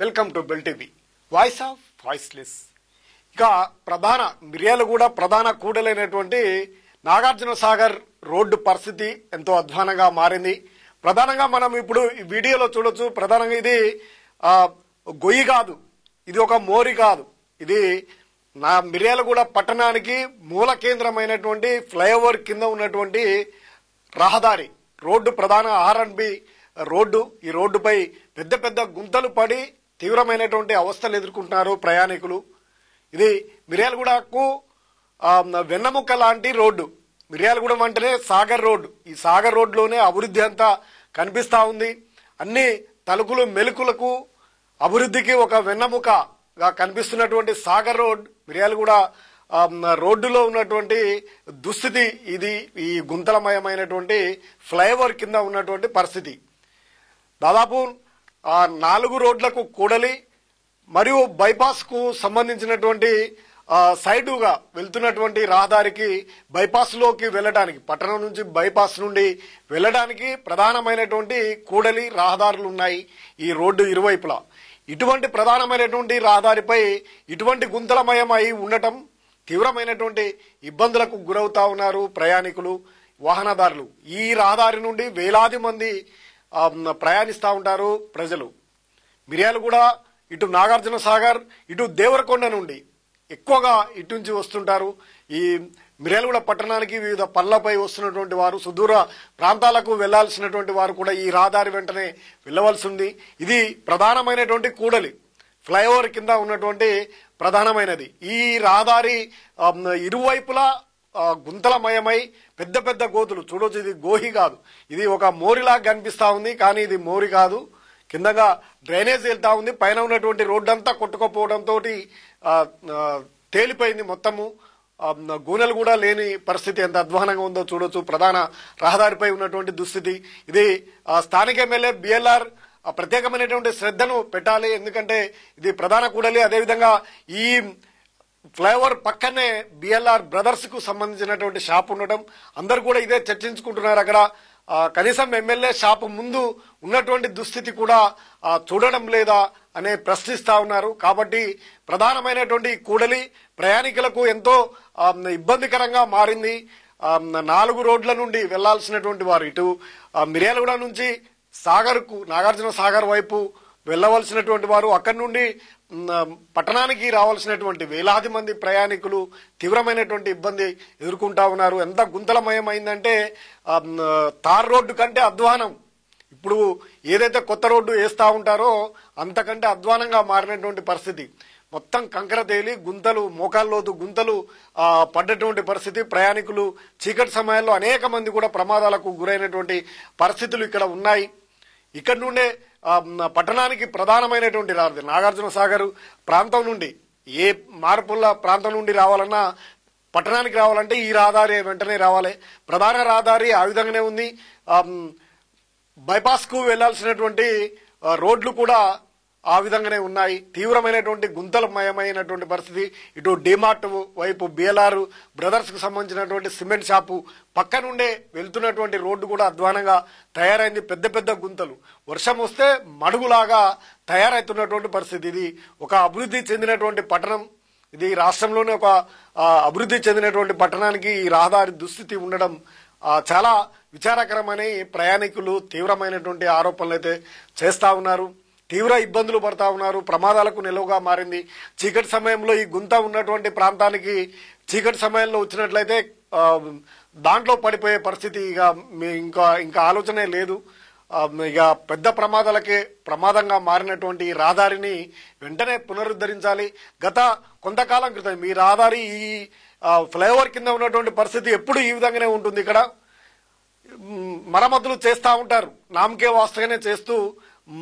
Welcome to bell TV voice of voiceless. ఇక మిర్యాలగూడ ప్రధాన కూడలైనటువంటి Nagarjuna Sagar road పరిస్థితి ఎంతో అధ్వానంగా మారింది. ప్రధానంగా మనం ఇప్పుడు ఈ వీడియోలో చూడొచ్చు. ప్రధానంగా ఇది గొయ్యి కాదు, ఇది ఒక మోరి కాదు, ఇది మిర్యాలగూడ పట్టణానికి మూల కేంద్రమైనటువంటి ఫ్లైఓవర్ కింద ఉన్నటువంటి రహదారి రోడ్డు, ప్రధాన R&B రోడ్డు. ఈ రోడ్డుపై పెద్ద పెద్ద గుంతలు పడి తీవ్రమైనటువంటి అవస్థలు ఎదుర్కొంటున్నారు ప్రయాణికులు. ఇది మిర్యాలగూడకు వెన్నముక్క లాంటి రోడ్డు. మిర్యాలగూడెం అంటేనే సాగర్ రోడ్డు. ఈ సాగర్ రోడ్లోనే అభివృద్ధి అంతా కనిపిస్తా ఉంది. అన్ని తలుకులు మెలుకులకు అభివృద్ధికి ఒక వెన్నముకగా కనిపిస్తున్నటువంటి సాగర్ రోడ్ మిర్యాలగూడ రోడ్డులో ఉన్నటువంటి దుస్థితి ఇది. ఈ గుంతలమయమైనటువంటి ఫ్లైఓవర్ కింద ఉన్నటువంటి పరిస్థితి. దాదాపు 4 రోడ్లకు కూడలి మరియు బైపాస్ కు సంబంధించినటువంటి సైడుగా వెళ్తున్నటువంటి రహదారికి బైపాస్ లోకి వెళ్ళడానికి, పట్టణం నుంచి బైపాస్ నుండి వెళ్ళడానికి ప్రధానమైనటువంటి కూడలి రహదారులు ఉన్నాయి ఈ రోడ్డు ఇరువైపులా. ఇటువంటి ప్రధానమైనటువంటి రహదారిపై ఇటువంటి గుంతలమయం అయి ఉండటం తీవ్రమైనటువంటి ఇబ్బందులకు గురవుతా ఉన్నారు ప్రయాణికులు, వాహనదారులు. ఈ రహదారి నుండి వేలాది మంది ప్రయాణిస్తూ ఉంటారు ప్రజలు. మిర్యాలగూడ, ఇటు నాగార్జున సాగర్, ఇటు దేవరకొండ నుండి ఎక్కువగా ఇటు నుంచి వస్తుంటారు. ఈ మిర్యాలగూడ పట్టణానికి వివిధ పనులపై వస్తున్నటువంటి వారు, సుదూర ప్రాంతాలకు వెళ్లాల్సినటువంటి వారు కూడా ఈ రహదారి వెంటనే వెళ్ళవలసి ఉంది. ఇది ప్రధానమైనటువంటి కూడలి, ఫ్లైఓవర్ కింద ఉన్నటువంటి ప్రధానమైనది. ఈ రహదారి ఇరువైపులా గుంతలమయమై పెద్ద పెద్ద గోతులు చూడొచ్చు. ఇది గోహి కాదు, ఇది ఒక మోరిలాగా కనిపిస్తా ఉంది, కానీ ఇది మోరి కాదు. కిందగా డ్రైనేజ్ వెళ్తా ఉంది. పైన ఉన్నటువంటి రోడ్డంతా కొట్టుకుపోవడంతో తేలిపోయింది మొత్తము. గూనెలు కూడా లేని పరిస్థితి ఎంత అధ్వానంగా ఉందో చూడొచ్చు. ప్రధాన రహదారిపై ఉన్నటువంటి దుస్థితి ఇది. స్థానిక ఎమ్మెల్యే BLR ప్రత్యేకమైనటువంటి శ్రద్ధను పెట్టాలి. ఎందుకంటే ఇది ప్రధాన కూడలి. అదేవిధంగా ఈ ఫ్లైఓవర్ పక్కనే BLR బ్రదర్స్ కు సంబంధించినటువంటి షాప్ ఉండటం, అందరు కూడా ఇదే చర్చించుకుంటున్నారు. అక్కడ కనీసం ఎమ్మెల్యే షాపు ముందు ఉన్నటువంటి దుస్థితి కూడా చూడడం లేదా అనే ప్రశ్నిస్తా ఉన్నారు. కాబట్టి ప్రధానమైనటువంటి కూడలి ప్రయాణికులకు ఎంతో ఇబ్బందికరంగా మారింది. 4 రోడ్ల నుండి వెళ్లాల్సినటువంటి వారు ఇటు మిర్యాలగూడ నుంచి సాగర్కు, నాగార్జున సాగర్ వైపు వెళ్లవలసినటువంటి వారు, అక్కడి నుండి పట్టణానికి రావాల్సినటువంటి వేలాది మంది ప్రయాణికులు తీవ్రమైనటువంటి ఇబ్బంది ఎదుర్కొంటా ఉన్నారు. ఎంత గుంతలమయమైందంటే తార్ రోడ్డు కంటే అధ్వానం. ఇప్పుడు ఏదైతే కొత్త రోడ్డు వేస్తా ఉంటారో అంతకంటే అధ్వానంగా మారినటువంటి పరిస్థితి. మొత్తం కంకర తేలి గుంతలు, మోకాల్లోతు గుంతలు పడ్డటువంటి పరిస్థితి. ప్రయాణికులు చీకటి సమయాల్లో అనేక మంది కూడా ప్రమాదాలకు గురైనటువంటి పరిస్థితులు ఇక్కడ ఉన్నాయి. ఇక్కడ నుండే పట్టణానికి ప్రధానమైనటువంటి రహదారి నాగార్జున సాగర్ ప్రాంతం నుండి ఏ మార్పుల ప్రాంతం నుండి రావాలన్నా పట్టణానికి రావాలంటే ఈ రహదారి వెంటనే రావాలి. ప్రధాన రహదారి ఆ విధంగానే ఉంది. బైపాస్ కు వెళ్లాల్సినటువంటి రోడ్లు కూడా ఆ విధంగానే ఉన్నాయి. తీవ్రమైనటువంటి గుంతలమయమైనటువంటి పరిస్థితి. ఇటు డిమార్ట్ వైపు BLR బ్రదర్స్ కు సంబంధించినటువంటి సిమెంట్ షాపు పక్క నుండే వెళ్తున్నటువంటి రోడ్డు కూడా అధ్వానంగా తయారైంది. పెద్ద పెద్ద గుంతలు, వర్షం వస్తే మడుగులాగా తయారైతున్నటువంటి పరిస్థితి. ఇది ఒక అభివృద్ధి చెందినటువంటి పట్టణం. ఇది రాష్ట్రంలోనే ఒక అభివృద్ధి చెందినటువంటి పట్టణానికి ఈ రహదారి దుస్థితి ఉండడం చాలా విచారకరమని ప్రయాణికులు తీవ్రమైనటువంటి ఆరోపణలు అయితే చేస్తా ఉన్నారు. తీవ్ర ఇబ్బందులు పడతా ఉన్నారు. ప్రమాదాలకు నిలువగా మారింది. చీకటి సమయంలో ఈ గుంత ఉన్నటువంటి ప్రాంతానికి చీకటి సమయంలో వచ్చినట్లయితే దాంట్లో పడిపోయే పరిస్థితి ఇంకా ఆలోచనే లేదు. ఇక పెద్ద ప్రమాదంగా మారినటువంటి ఈ రహదారిని వెంటనే పునరుద్ధరించాలి. గత కొంతకాలం క్రితం ఈ రహదారి ఈ ఫ్లైఓవర్ కింద ఉన్నటువంటి పరిస్థితి ఎప్పుడు ఈ విధంగానే ఉంటుంది. ఇక్కడ మరమ్మతులు చేస్తా ఉంటారు, నామకే వాస్తగానే చేస్తూ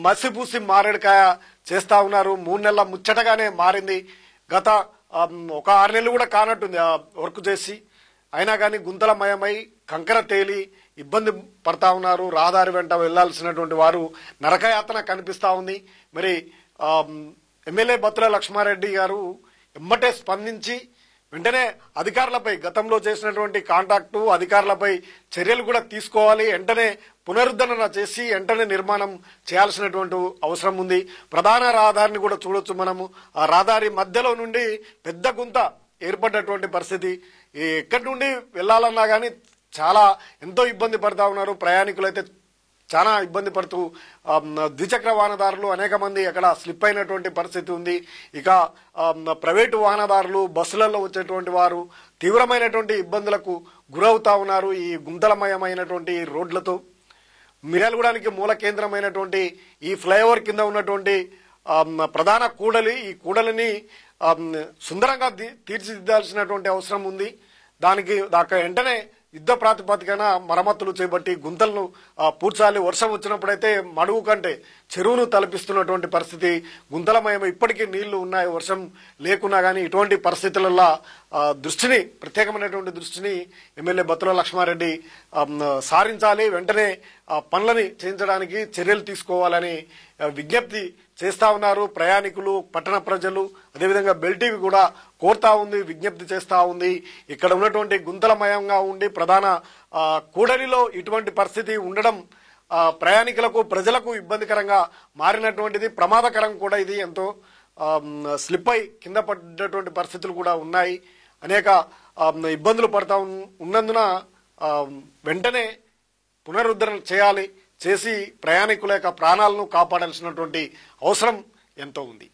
మసిపూసి మారేడుకాయ చేస్తా ఉన్నారు. 3 నెలల ముచ్చటగానే మారింది. గత ఒక 6 నెలలు కూడా కానట్టుంది వర్క్ చేసి. అయినా కానీ గుంతలమయమై కంకర తేలి ఇబ్బంది పడతా ఉన్నారు. రహదారి వెంట వెళ్లాల్సినటువంటి వారు నరకయాతన కనిపిస్తా ఉంది. మరి ఎమ్మెల్యే బత్తుల లక్ష్మారెడ్డి గారు ఎమ్మటే స్పందించి వెంటనే అధికారులపై గతంలో చేసినటువంటి కాంటాక్టు అధికారులపై చర్యలు కూడా తీసుకోవాలి. వెంటనే పునరుద్ధరణ చేసి వెంటనే నిర్మాణం చేయాల్సినటువంటి అవసరం ఉంది. ప్రధాన రహదారిని కూడా చూడొచ్చు మనము. ఆ రహదారి మధ్యలో నుండి పెద్ద గుంత ఏర్పడినటువంటి పరిస్థితి. ఎక్కడి నుండి వెళ్లాలన్నా కానీ చాలా ఎంతో ఇబ్బంది పడతా ఉన్నారు ప్రయాణికులు. అయితే చాలా ఇబ్బంది పడుతూ ద్విచక్ర వాహనదారులు అనేక మంది అక్కడ స్లిప్ అయినటువంటి పరిస్థితి ఉంది. ఇక ప్రైవేటు వాహనదారులు బస్సులలో వచ్చేటువంటి వారు తీవ్రమైనటువంటి ఇబ్బందులకు గురవుతా ఉన్నారు ఈ గుంతలమయమైనటువంటి రోడ్లతో. మిర్యాలగూడానికి మూల కేంద్రమైనటువంటి ఈ ఫ్లైఓవర్ కింద ఉన్నటువంటి ప్రధాన కూడలి, ఈ కూడలిని సుందరంగా తీర్చిదిద్దాల్సినటువంటి అవసరం ఉంది. దానికి వెంటనే యుద్ధ ప్రాతిపదికన మరమ్మతులు చేపట్టి గుంతలను పూడ్చాలి. వర్షం వచ్చినప్పుడైతే మడుగు కంటే చెరువును తలపిస్తున్నటువంటి పరిస్థితి. గుంతలమయం ఇప్పటికీ నీళ్లు ఉన్నాయి వర్షం లేకున్నా కానీ. ఇటువంటి పరిస్థితులలో ప్రత్యేకమైనటువంటి దృష్టిని ఎమ్మెల్యే బత్తుల లక్ష్మారెడ్డి సారించాలి. వెంటనే పనులని చేయించడానికి చర్యలు తీసుకోవాలని విజ్ఞప్తి చేస్తా ఉన్నారు ప్రయాణికులు, పట్టణ ప్రజలు. అదేవిధంగా బెల్టీవీ కూడా కోరుతా ఉంది, విజ్ఞప్తి చేస్తా ఉంది. ఇక్కడ ఉన్నటువంటి గుంతలమయంగా ఉండి ప్రధాన కూడలిలో ఇటువంటి పరిస్థితి ఉండడం ప్రయాణికులకు, ప్రజలకు ఇబ్బందికరంగా మారినటువంటిది. ప్రమాదకరం కూడా ఇది. ఎంతో స్లిప్ అయి కింద పడ్డటువంటి పరిస్థితులు కూడా ఉన్నాయి. అనేక ఇబ్బందులు పడతా ఉన్నందున వెంటనే పునరుద్ధరణ చేయాలి. చేసి ప్రయాణికుల యొక్క ప్రాణాలను కాపాడాల్సినటువంటి అవసరం ఎంతో ఉంది.